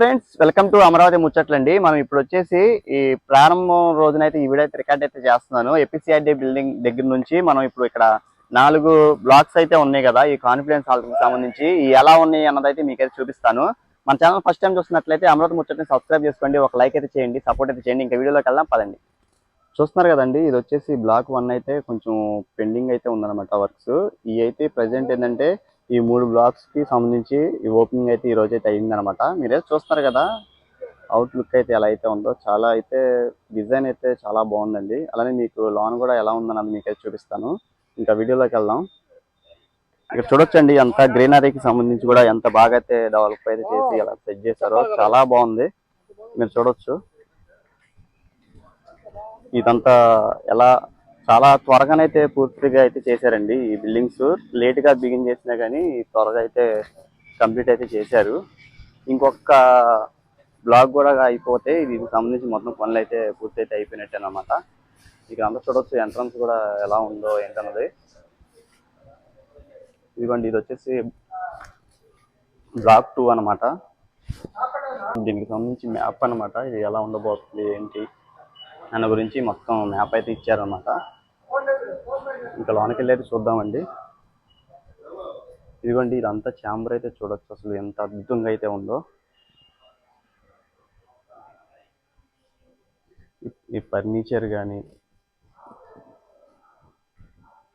Friends, welcome to Amaravati ముచ్చట్లండి. మనం ఇప్పుడు వచ్చేసి ఈ ప్రారంభం రోజునైతే ఈ వీడియో అయితే రికార్డ్ అయితే చేస్తున్నాను. ఏపీసీఆర్డీ బిల్డింగ్ దగ్గర నుంచి మనం ఇప్పుడు ఇక్కడ 4 బ్లాక్స్ అయితే ఉన్నాయి కదా, ఈ కాన్ఫిడెన్స్ హాల్ కి సంబంధించి ఎలా ఉన్నాయి అన్నదైతే మీకైతే చూపిస్తాను. మన ఛానల్ ఫస్ట్ టైం చూస్తున్నట్లయితే అమరావతి ముచ్చట్ని సబ్స్క్రైబ్ చేసుకోండి, ఒక లైక్ అయితే చేయండి, సపోర్ట్ అయితే చేయండి. ఇంకా వీడియోలోకి వెళ్దాం పదండి. చూస్తున్నారు కదండి, ఇది వచ్చేసి బ్లాక్ 1 అయితే కొంచెం పెండింగ్ అయితే ఉందన్నమాట వర్క్స్. ఈ అయితే ప్రజెంట్ ఏంటంటే ఈ 3 బ్లాక్స్ కి సంబంధించి ఈ ఓపెనింగ్ అయితే ఈ రోజు అయితే అయిందనమాట. మీరైతే చూస్తున్నారు కదా అవుట్ లుక్ అయితే ఎలా అయితే ఉందో, చాలా అయితే డిజైన్ అయితే చాలా బాగుందండి. అలానే మీకు లోన్ కూడా ఎలా ఉందన్నది మీకైతే చూపిస్తాను. ఇంకా వీడియోలోకి వెళ్దాం. ఇక్కడ చూడొచ్చండి, ఎంత గ్రీనరీకి సంబంధించి కూడా ఎంత బాగా అయితే డెవలప్ అయితే చేసి ఎలా సెట్ చేశారో చాలా బాగుంది. మీరు చూడొచ్చు ఇదంతా ఎలా చాలా త్వరగానైతే పూర్తిగా అయితే చేశారండి. ఈ బిల్డింగ్స్ లేట్ గా బిగిన్ చేసినా కానీ త్వరగా అయితే కంప్లీట్ అయితే చేశారు. ఇంకొక బ్లాక్ కూడా అయిపోతే దీనికి సంబంధించి మొత్తం పనులు అయితే పూర్తి అయితే అయిపోయినట్టే అనమాట. ఇక అంతా చూడొచ్చు ఎంట్రన్స్ కూడా ఎలా ఉందో ఏంటన్నది. ఇదిగోండి, ఇది వచ్చేసి బ్లాక్ 2 అనమాట. దీనికి సంబంధించి మ్యాప్ అనమాట. ఇది ఎలా ఉండబోతుంది ఏంటి అన్న గురించి మొత్తం మ్యాప్ అయితే ఇచ్చారనమాట. ఇంకా లోనికి వెళ్ళి అయితే చూద్దామండి. ఇదిగోండి, ఇదంతా ఛాంబర్ అయితే చూడొచ్చు, అసలు ఎంత అద్భుతంగా అయితే ఉందో. ఈ ఫర్నిచర్ కానీ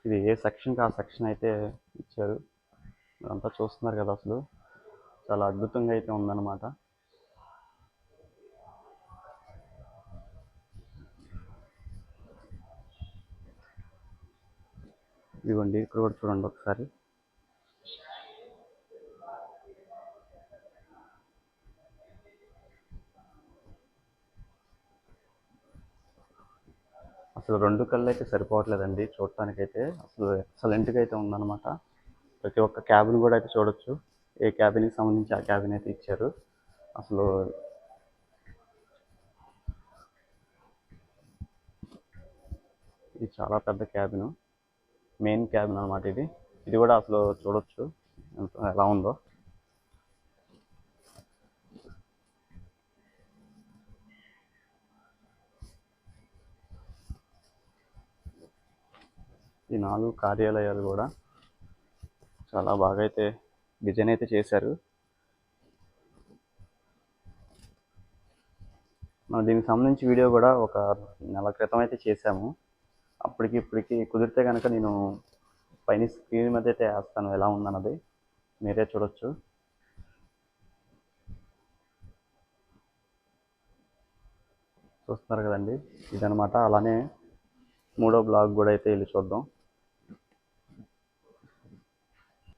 ఇది ఏ సెక్షన్కి ఆ సెక్షన్ అయితే ఇచ్చారు. ఇదంతా చూస్తున్నారు కదా, అసలు చాలా అద్భుతంగా అయితే ఉందన్నమాట. ఇదిగోండి, ఇక్కడ కూడా చూడండి ఒకసారి. అసలు 2 కళ్ళు అయితే సరిపోవట్లేదండి చూడటానికైతే. అసలు ఎక్సలెంట్గా అయితే ఉందన్నమాట. ప్రతి ఒక్క క్యాబిన్ కూడా అయితే చూడొచ్చు. ఏ క్యాబిన్కి సంబంధించి ఆ క్యాబిన్ అయితే ఇచ్చారు. అసలు ఇది చాలా పెద్ద క్యాబిన్, మెయిన్ క్యాబిన్ అనమాట. ఇది కూడా అసలు చూడొచ్చు ఎలా ఉందో. ఈ 4 కార్యాలయాలు కూడా చాలా బాగా అయితే డిజైన్ అయితే చేశారు. మనం దీనికి సంబంధించి వీడియో కూడా ఒక నెల క్రితం అయితే చేశాము. అప్పటికి ఇప్పటికి కుదిరితే కనుక నేను పైన స్క్రీన్ మీద అయితే వేస్తాను ఎలా ఉందన్నది, మీరే చూడొచ్చు. చూస్తున్నారు కదండి, ఇదనమాట. అలానే 3వ బ్లాక్ కూడా అయితే వెళ్ళి చూద్దాం.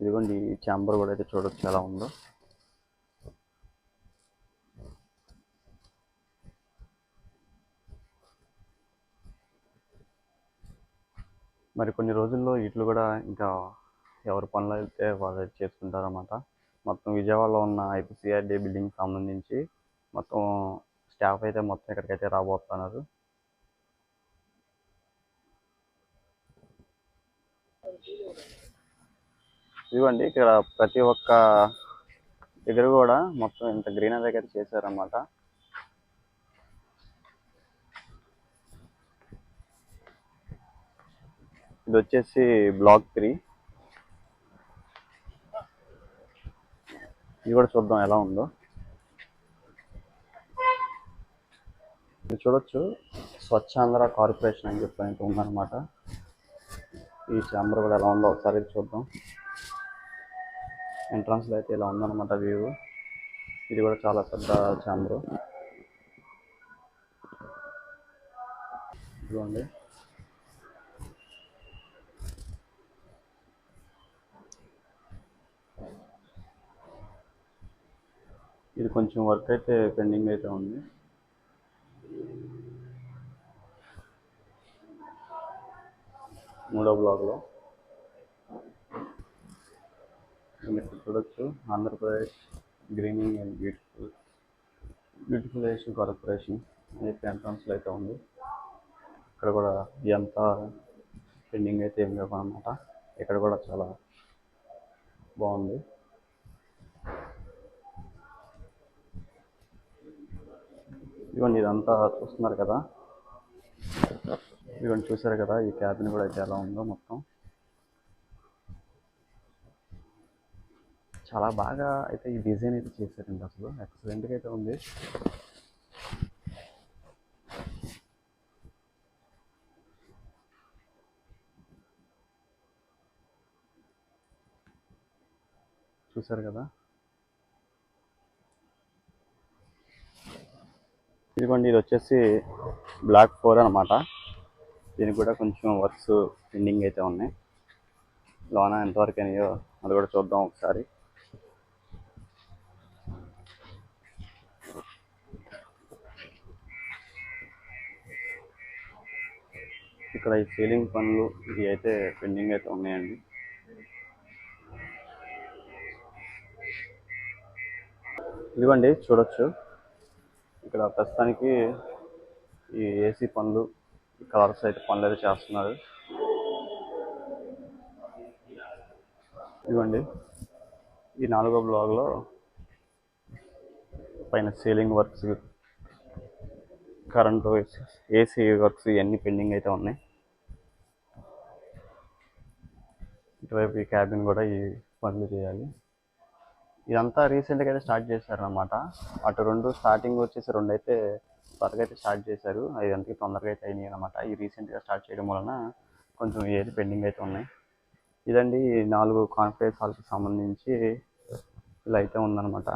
ఇదిగోండి, ఈ ఛాంబర్ కూడా అయితే చూడొచ్చు ఎలా ఉందో. మరి కొన్ని రోజుల్లో వీటిలో కూడా ఇంకా ఎవరి పనులు అయితే వాళ్ళు చేసుకుంటారన్నమాట. మొత్తం విజయవాడలో ఉన్న ఐపీసీఆర్డీ బిల్డింగ్ సంబంధించి మొత్తం స్టాఫ్ అయితే మొత్తం ఇక్కడికైతే రాబోతున్నారు. ఇదిగోండి, ఇక్కడ ప్రతి ఒక్క దగ్గర కూడా మొత్తం ఇంత గ్రీనరీ అయితే చేశారన్నమాట. ఇది వచ్చేసి బ్లాక్ 3. ఇది కూడా చూద్దాం ఎలా ఉందో. ఇది చూడొచ్చు, స్వచ్ఛాంధ్ర కార్పొరేషన్ అని చెప్పి అయితే ఉందన్నమాట. ఈ ఛాంబర్ కూడా ఎలా ఉందో ఒకసారి చూద్దాం. ఎంట్రన్స్లో అయితే ఇలా ఉందన్నమాట వ్యూ. ఇది కూడా చాలా పెద్ద ఛాంబర్. ఇదిగోండి, ఇది కొంచెం వర్క్ అయితే పెండింగ్ అయితే ఉంది. మూడో బ్లాక్లో ఇక్కడ చూడొచ్చు, ఆంధ్రప్రదేశ్ గ్రీనింగ్ అండ్ బ్యూటిఫులేషన్ కార్పొరేషన్ అయితే ఎంట్రన్స్లో అయితే ఉంది. ఇక్కడ కూడా ఎంత పెండింగ్ అయితే ఏం లేవన్నమాట. ఇక్కడ కూడా చాలా బాగుంది. ఇదిగోండి ఇదంతా చూస్తున్నారు కదా, ఇదిగోండి చూసారు కదా ఈ క్యాబిన్ కూడా అయితే ఎలా ఉందో మొత్తం. చాలా బాగా అయితే ఈ డిజైన్ అయితే చేశారండి, అసలు ఎక్సలెంట్గా అయితే ఉంది. చూసారు కదా, ఇదిగోండి ఇది వచ్చేసి బ్లాక్ 4 అనమాట. దీనికి కూడా కొంచెం వర్క్స్ పెండింగ్ అయితే ఉన్నాయి. లోన ఎంతవరకు అయినాయో అది కూడా చూద్దాం ఒకసారి. ఇక్కడ ఈ సీలింగ్ పనులు ఇవి అయితే పెండింగ్ అయితే ఉన్నాయండి. ఇదిగోండి చూడొచ్చు, ఇక్కడ ప్రస్తుతానికి ఈ ఏసీ పనులు, ఈ కలర్స్ అయితే పనులు అయితే చేస్తున్నారు. ఇదిగోండి ఈ 4వ బ్లాక్లో పైన ceiling works, current, AC works ఇవన్నీ పెండింగ్ అయితే ఉన్నాయి. ఇటువైపు ఈ క్యాబిన్ కూడా ఈ పనులు చేయాలి. ఇదంతా రీసెంట్గా అయితే స్టార్ట్ చేశారనమాట. అటు 2 స్టార్టింగ్ వచ్చేసి 2 అయితే త్వరగా అయితే స్టార్ట్ చేశారు. అవి అంతకి తొందరగా అయితే అయినాయి అనమాట. ఈ రీసెంట్గా స్టార్ట్ చేయడం వలన కొంచెం ఏది పెండింగ్ అయితే ఉన్నాయి. ఇదండి 4 కాన్ఫరెన్స్ హాల్కి సంబంధించి ఇలా అయితే ఉందన్నమాట.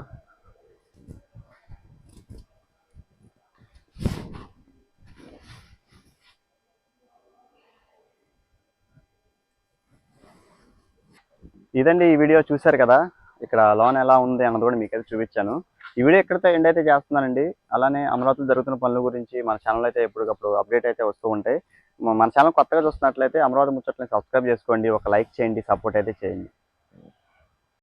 ఇదండి ఈ వీడియో చూశారు కదా, ఇక్కడ లోన్ ఎలా ఉంది అన్నది కూడా మీకైతే చూపించాను. ఈ వీడియో ఎక్కడితో ఎండ్ అయితే చేస్తున్నానండి. అలానే అమరావతిలో జరుగుతున్న పనుల గురించి మన ఛానల్ అయితే ఎప్పటికప్పుడు అప్డేట్ అయితే వస్తూ ఉంటాయి. మన ఛానల్ కొత్తగా చూస్తున్నట్లయితే అమరావతి ముచ్చట్లని సబ్స్క్రైబ్ చేసుకోండి, ఒక లైక్ చేయండి, సపోర్ట్ అయితే చేయండి.